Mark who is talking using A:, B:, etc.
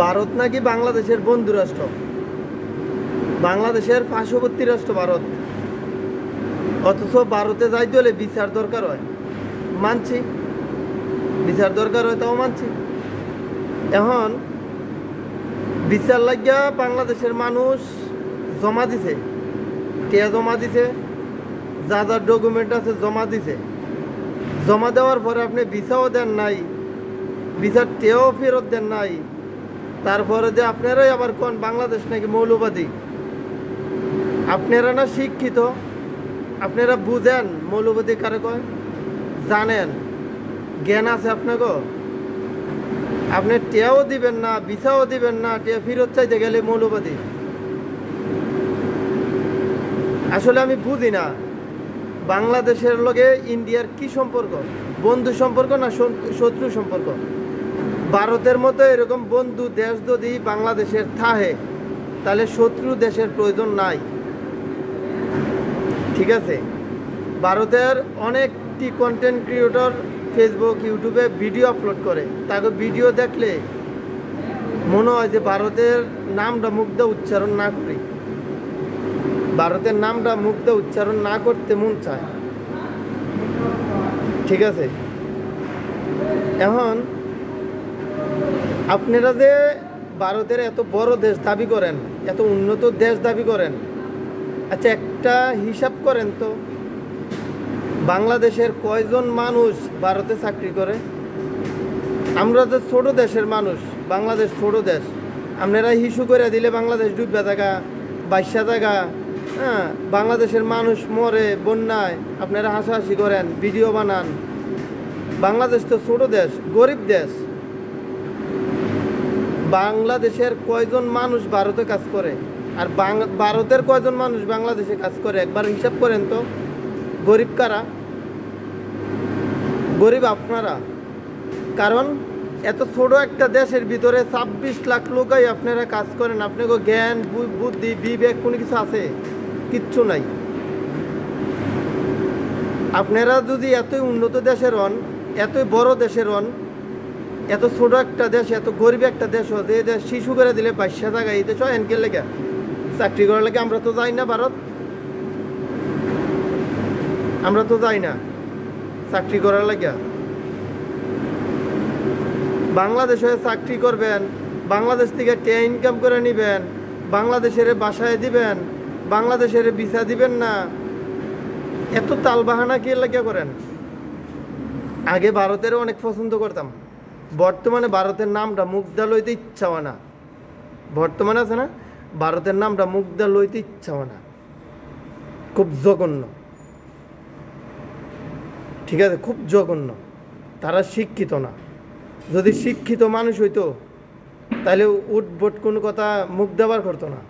A: ভারত নাকি বাংলাদেশের বন্ধু রাষ্ট্র, বাংলাদেশের পার্শ্ববর্তী রাষ্ট্র ভারত, অথচ ভারতে যাইতে হলে বিচার দরকার হয়। মানছি, বিচার দরকার হয়, তাও মানছি। এখন বিচার লাগিয়া বাংলাদেশের মানুষ জমা দিছে, টিয়া জমা দিছে, যা যা ডকুমেন্ট আছে জমা দিছে। জমা দেওয়ার পরে আপনি ভিসাও দেন নাই, ভিসার টেও ফেরত দেন নাই, তারপরে যে আপনারাই আবার কোন বাংলাদেশ নাকি মৌলবাদী। আপনারা না শিক্ষিত, আপনারা বুঝেন মৌলবাদী কারে কয়, জানেন, জ্ঞান আছে আপনাকে। আপনি টেয়াও দিবেন না, ভিসাও দিবেন না, টেয়া ফেরত চাইতে গেলে মৌলবাদী। আসলে আমি বুঝি না বাংলাদেশের লগে ইন্ডিয়ার কি সম্পর্ক, বন্ধু সম্পর্ক না শত্রু সম্পর্ক। ভারতের মতো এরকম বন্ধু দেশ যদি বাংলাদেশের থাকে তাহলে শত্রু দেশের প্রয়োজন নাই, ঠিক আছে। ভারতের অনেকটি কন্টেন্ট ক্রিয়েটর ফেসবুক ইউটিউবে ভিডিও আপলোড করে, তাকে ভিডিও দেখলে মনে হয় যে ভারতের নামটা মুখ দিয়ে উচ্চারণ না করি, ভারতের নামটা মুখ দিয়ে উচ্চারণ না করতে মন চায়, ঠিক আছে। এখন আপনারা যে ভারতের এত বড় দেশ দাবি করেন, এত উন্নত দেশ দাবি করেন, আচ্ছা একটা হিসাব করেন তো, বাংলাদেশের কয়জন মানুষ ভারতে চাকরি করে? আমরা যে ছোট দেশের মানুষ, বাংলাদেশ ছোট দেশ, আপনারা হিসু করে দিলে বাংলাদেশ ডুববে থাকা, বাইশা থাকা, হ্যাঁ, বাংলাদেশের মানুষ মরে বন্যায়, আপনারা হাসাহাসি করেন, ভিডিও বানান। বাংলাদেশ তো ছোট দেশ, গরিব দেশ। বাংলাদেশের কয়জন মানুষ ভারতে কাজ করে আর ভারতের কয়জন মানুষ বাংলাদেশে কাজ করে? একবার হিসাব করেন তো। গরিব কারা? গরিব আপনারা। কারণ এত ছোট একটা দেশের ভিতরে 26 লাখ লোকই আপনারা কাজ করেন। আপনাকে জ্ঞান বুদ্ধি বিবেক কোনো কিছু আছে? কিচ্ছু নাই। আপনারা যদি এতই উন্নত দেশের হন, এতই বড় দেশের হন, এত ছোট একটা দেশ, এত গরিব একটা দেশ, যে দেশ শিশু করে দিলে 22 টাকা, এই দেশ এনকে লেগে চাকরি করার লেগে আমরা তো যাই না ভারত, আমরা তো যাই না চাকরি করার লেগে। বাংলাদেশে চাকরি করবেন, বাংলাদেশ থেকে কে ইনকাম করে নেবেন, বাংলাদেশের বাসায় দিবেন, বাংলাদেশের ভিসা দিবেন না, এত তালবাহানা কে লেগে করেন? আগে ভারতের অনেক পছন্দ করতাম, বর্তমানে ভারতের নামটা মুখ দা লইতে ইচ্ছা হয় না। বর্তমানে আছে না, ভারতের নামটা মুখ দা লইতে ইচ্ছা হয় না, খুব জঘন্য, ঠিক আছে, খুব জঘন্য। তারা শিক্ষিত না। যদি শিক্ষিত মানুষ হইতো তাহলে উঠবট কোনো কথা মুখ দেবার করতো না।